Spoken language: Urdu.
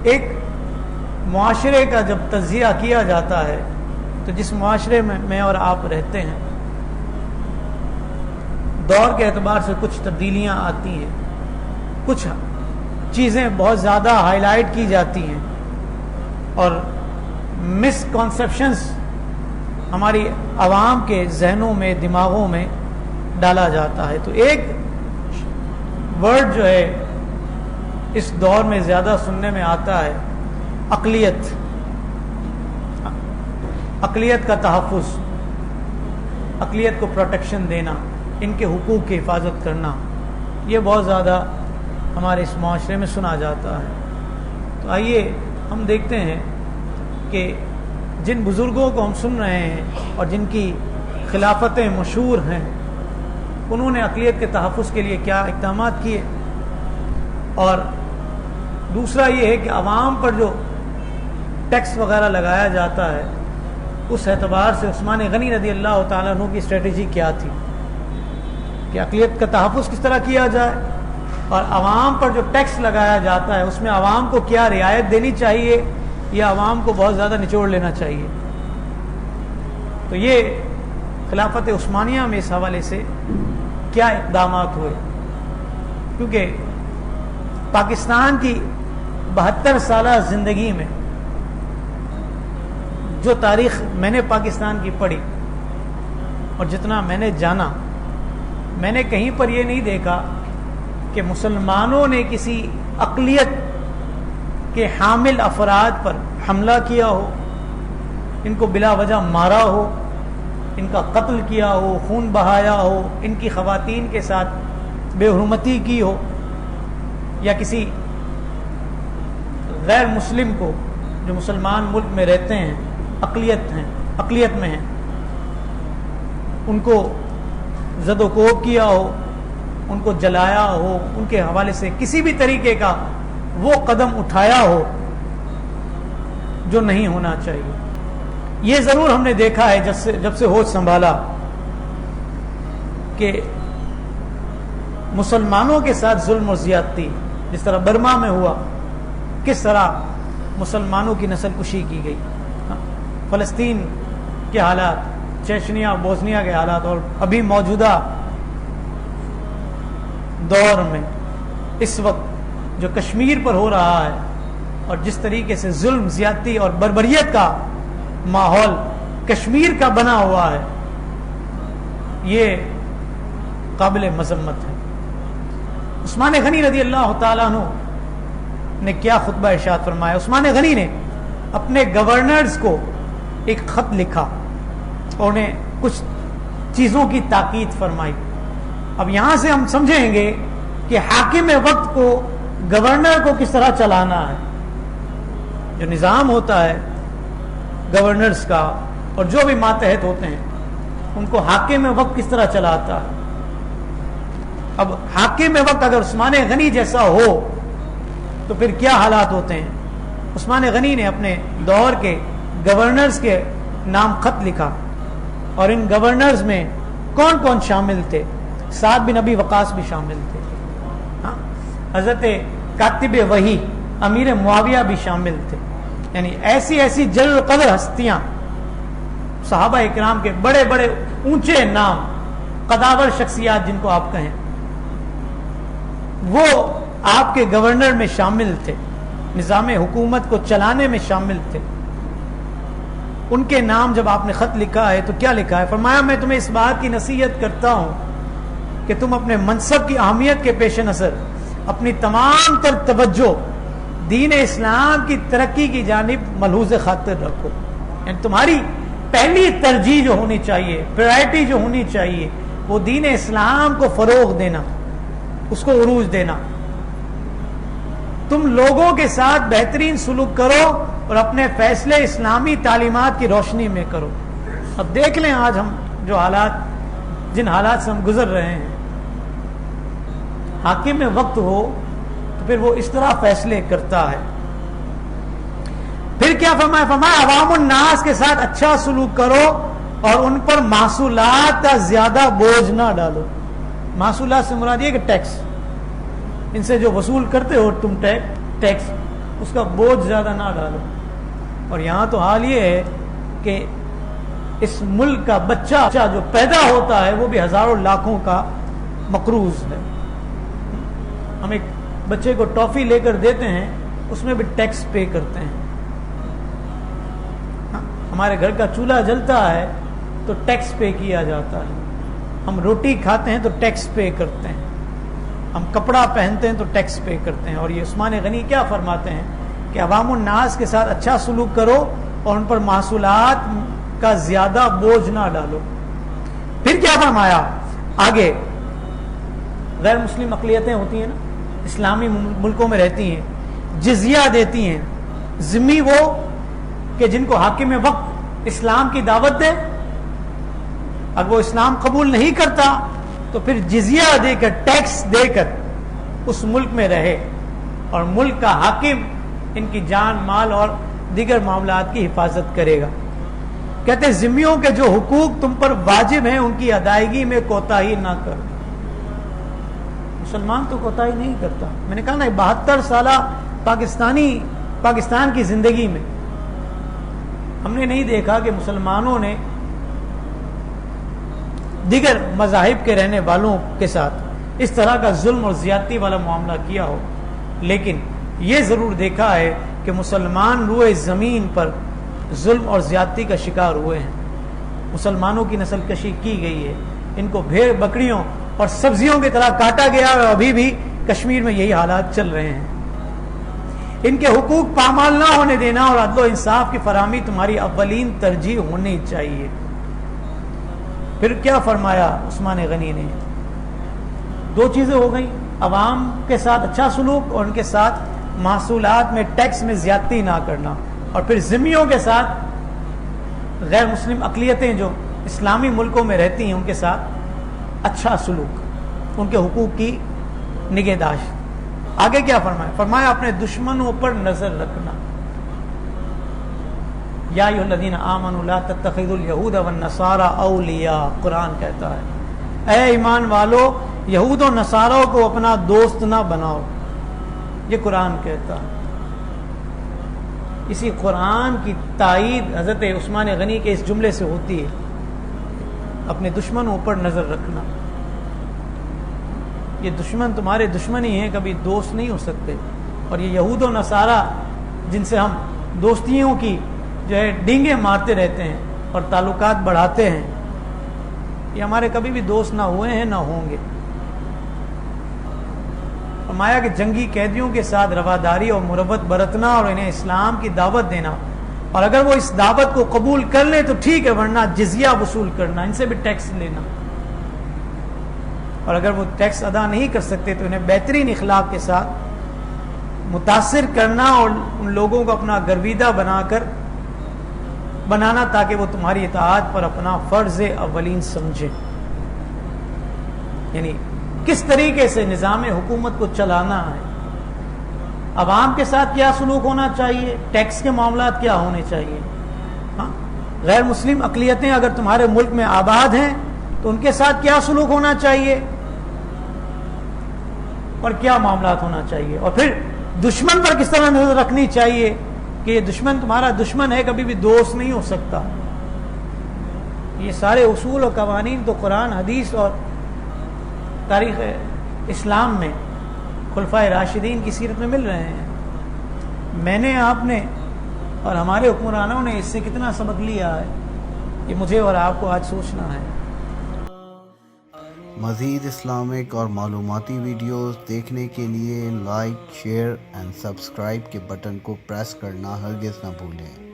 ایک معاشرے کا جب تجزیہ کیا جاتا ہے تو جس معاشرے میں میں اور آپ رہتے ہیں، دور کے اعتبار سے کچھ تبدیلیاں آتی ہیں، کچھ چیزیں بہت زیادہ ہائی لائٹ کی جاتی ہیں اور مس کنسیپشنز ہماری عوام کے ذہنوں میں، دماغوں میں ڈالا جاتا ہے۔ تو ایک ورڈ جو ہے اس دور میں زیادہ سننے میں آتا ہے اقلیت، اقلیت کا تحفظ، اقلیت کو پروٹیکشن دینا، ان کے حقوق کی حفاظت کرنا، یہ بہت زیادہ ہمارے اس معاشرے میں سنا جاتا ہے۔ تو آئیے ہم دیکھتے ہیں کہ جن بزرگوں کو ہم سن رہے ہیں اور جن کی خلافتیں مشہور ہیں، انہوں نے اقلیت کے تحفظ کے لیے کیا اقدامات کیے، اور دوسرا یہ ہے کہ عوام پر جو ٹیکس وغیرہ لگایا جاتا ہے اس اعتبار سے عثمان غنی رضی اللہ تعالیٰ عنہ کی اسٹریٹجی کیا تھی کہ اقلیت کا تحفظ کس طرح کیا جائے، اور عوام پر جو ٹیکس لگایا جاتا ہے اس میں عوام کو کیا رعایت دینی چاہیے یا عوام کو بہت زیادہ نچوڑ لینا چاہیے۔ تو یہ خلافت عثمانیہ میں اس حوالے سے کیا اقدامات ہوئے، کیونکہ پاکستان کی 72 سالہ زندگی میں جو تاریخ میں نے پاکستان کی پڑھی اور جتنا میں نے جانا، میں نے کہیں پر یہ نہیں دیکھا کہ مسلمانوں نے کسی اقلیت کے حامل افراد پر حملہ کیا ہو، ان کو بلا وجہ مارا ہو، ان کا قتل کیا ہو، خون بہایا ہو، ان کی خواتین کے ساتھ بے حرمتی کی ہو، یا کسی غیر مسلم کو جو مسلمان ملک میں رہتے ہیں، اقلیت میں ہیں، ان کو زد و کوب کیا ہو، ان کو جلایا ہو، ان کے حوالے سے کسی بھی طریقے کا وہ قدم اٹھایا ہو جو نہیں ہونا چاہیے۔ یہ ضرور ہم نے دیکھا ہے جب سے ہوش سنبھالا کہ مسلمانوں کے ساتھ ظلم اور زیادتی، جس طرح برما میں ہوا، کس طرح مسلمانوں کی نسل کشی کی گئی، فلسطین کے حالات، چیچنیا بوسنیا کے حالات، اور ابھی موجودہ دور میں اس وقت جو کشمیر پر ہو رہا ہے اور جس طریقے سے ظلم، زیادتی اور بربریت کا ماحول کشمیر کا بنا ہوا ہے، یہ قابل مذمت ہے۔ عثمان غنی رضی اللہ تعالیٰ عنہ نے کیا خطبہ ارشاد فرمایا؟ عثمان غنی نے اپنے گورنرز کو ایک خط لکھا اور انہیں کچھ چیزوں کی تاکید فرمائی۔ اب یہاں سے ہم سمجھیں گے کہ حاکم وقت کو، گورنر کو کس طرح چلانا ہے، جو نظام ہوتا ہے گورنرز کا اور جو بھی ماتحت ہوتے ہیں ان کو حاکم وقت کس طرح چلاتا ہے۔ اب حاکم وقت اگر عثمان غنی جیسا ہو تو پھر کیا حالات ہوتے ہیں۔ عثمان غنی نے اپنے دور کے گورنرز کے نام خط لکھا، اور ان گورنرز میں کون کون شامل تھے؟ سعد بن ابی وقاص بھی شامل تھے، حضرت کاتب وحی امیر معاویہ بھی شامل تھے، یعنی ایسی جلیل القدر ہستیاں، صحابہ اکرام کے بڑے بڑے اونچے نام، قداور شخصیات جن کو آپ کہیں، وہ آپ کے گورنر میں شامل تھے، نظام حکومت کو چلانے میں شامل تھے۔ ان کے نام جب آپ نے خط لکھا ہے تو کیا لکھا ہے؟ فرمایا میں تمہیں اس بات کی نصیحت کرتا ہوں کہ تم اپنے منصب کی اہمیت کے پیش نظر اپنی تمام تر توجہ دین اسلام کی ترقی کی جانب ملحوظ خاطر رکھو، یعنی تمہاری پہلی ترجیح جو ہونی چاہیے، پرائرٹی جو ہونی چاہیے، وہ دین اسلام کو فروغ دینا، اس کو عروج دینا۔ تم لوگوں کے ساتھ بہترین سلوک کرو اور اپنے فیصلے اسلامی تعلیمات کی روشنی میں کرو۔ اب دیکھ لیں آج ہم جو جن حالات سے ہم گزر رہے ہیں، حاکم وقت ہو تو پھر وہ اس طرح فیصلے کرتا ہے۔ پھر کیا فرمایا عوام الناس کے ساتھ اچھا سلوک کرو اور ان پر محصولات کا زیادہ بوجھ نہ ڈالو۔ محصولات سے مراد یہ کہ ٹیکس، ان سے جو وصول کرتے ہو تم ٹیکس، اس کا بوجھ زیادہ نہ ڈالو. اور یہاں تو حال یہ ہے کہ اس ملک کا بچہ جو پیدا ہوتا ہے وہ بھی ہزاروں لاکھوں کا مقروض ہے. ہم ایک بچے کو ٹافی لے کر دیتے ہیں, اس میں بھی ٹیکس پے کرتے ہیں. ہمارے گھر کا چولہا جلتا ہے تو ٹیکس پے کیا جاتا ہے. ہم روٹی کھاتے ہیں تو ٹیکس پے کرتے ہیں. ہم کپڑا پہنتے ہیں تو ٹیکس پے کرتے ہیں. اور یہ عثمان غنی کیا فرماتے ہیں کہ عوام الناس کے ساتھ اچھا سلوک کرو اور ان پر محصولات کا زیادہ بوجھ نہ ڈالو. پھر کیا فرمایا آگے, غیر مسلم اقلیتیں ہوتی ہیں نا, اسلامی ملکوں میں رہتی ہیں, جزیہ دیتی ہیں. ذمہ وہ کہ جن کو حاکم وقت اسلام کی دعوت دے, اگر وہ اسلام قبول نہیں کرتا تو پھر جزیہ دے کر, ٹیکس دے کر اس ملک میں رہے, اور ملک کا حاکم ان کی جان مال اور دیگر معاملات کی حفاظت کرے گا. کہتے ہیں ذمیوں کے جو حقوق تم پر واجب ہیں ان کی ادائیگی میں کوتاہی نہ کرو. مسلمان تو کوتاہی نہیں کرتا. میں نے کہا نا 72 سالہ پاکستان کی زندگی میں ہم نے نہیں دیکھا کہ مسلمانوں نے دیگر مذاہب کے رہنے والوں کے ساتھ اس طرح کا ظلم اور زیادتی والا معاملہ کیا ہو. لیکن یہ ضرور دیکھا ہے کہ مسلمان روئے زمین پر ظلم اور زیادتی کا شکار ہوئے ہیں. مسلمانوں کی نسل کشی کی گئی ہے, ان کو بھیڑ بکریوں اور سبزیوں کی طرح کاٹا گیا, اور ابھی بھی کشمیر میں یہی حالات چل رہے ہیں. ان کے حقوق پامال نہ ہونے دینا اور عدل و انصاف کی فراہمی تمہاری اولین ترجیح ہونی چاہیے. پھر کیا فرمایا عثمان غنی نے؟ 2 چیزیں ہو گئیں, عوام کے ساتھ اچھا سلوک اور ان کے ساتھ محصولات میں ٹیکس میں زیادتی نہ کرنا, اور پھر ذمیوں کے ساتھ غیر مسلم اقلیتیں جو اسلامی ملکوں میں رہتی ہیں ان کے ساتھ اچھا سلوک, ان کے حقوق کی نگہداشت. آگے کیا فرمایا اپنے دشمنوں پر نظر رکھنا. یا ایھا الذین آمنوا لا تتخذوا اليہود والنصارى اولیاء, قرآن کہتا ہے اے ایمان والو یہود و نصاروں کو اپنا دوست نہ بناؤ. یہ قرآن کہتا ہے. اسی قرآن کی تائید حضرت عثمان غنی کے اس جملے سے ہوتی ہے, اپنے دشمنوں پر نظر رکھنا. یہ دشمن تمہارے دشمن ہی ہیں, کبھی دوست نہیں ہو سکتے. اور یہ یہود و نصارہ جن سے ہم دوستیوں کی جو ہے ڈینگیں مارتے رہتے ہیں اور تعلقات بڑھاتے ہیں, یہ ہمارے کبھی بھی دوست نہ ہوئے ہیں نہ ہوں گے. فرمایا کہ جنگی قیدیوں کے ساتھ رواداری اور مربت برتنا اور انہیں اسلام کی دعوت دینا, اور اگر وہ اس دعوت کو قبول کر لیں تو ٹھیک ہے, ورنہ جزیہ وصول کرنا, ان سے بھی ٹیکس لینا. اور اگر وہ ٹیکس ادا نہیں کر سکتے تو انہیں بہترین اخلاق کے ساتھ متاثر کرنا اور ان لوگوں کو اپنا گرویدہ بنانا تاکہ وہ تمہاری اطاعت پر اپنا فرض اولین سمجھیں. یعنی کس طریقے سے نظام حکومت کو چلانا ہے, عوام کے ساتھ کیا سلوک ہونا چاہیے, ٹیکس کے معاملات کیا ہونے چاہیے. ہاں, غیر مسلم اقلیتیں اگر تمہارے ملک میں آباد ہیں تو ان کے ساتھ کیا سلوک ہونا چاہیے اور کیا معاملات ہونا چاہیے. اور پھر دشمن پر کس طرح نظر رکھنی چاہیے کہ یہ دشمن تمہارا دشمن ہے, کبھی بھی دوست نہیں ہو سکتا. یہ سارے اصول اور قوانین تو قرآن حدیث اور تاریخ اسلام میں خلفائے راشدین کی سیرت میں مل رہے ہیں. میں نے, آپ نے اور ہمارے حکمرانوں نے اس سے کتنا سبق لیا ہے, یہ مجھے اور آپ کو آج سوچنا ہے. مزید اسلامک اور معلوماتی ویڈیوز دیکھنے کے لیے لائک، شیئر اینڈ سبسکرائب کے بٹن کو پریس کرنا ہرگز نہ بھولیں.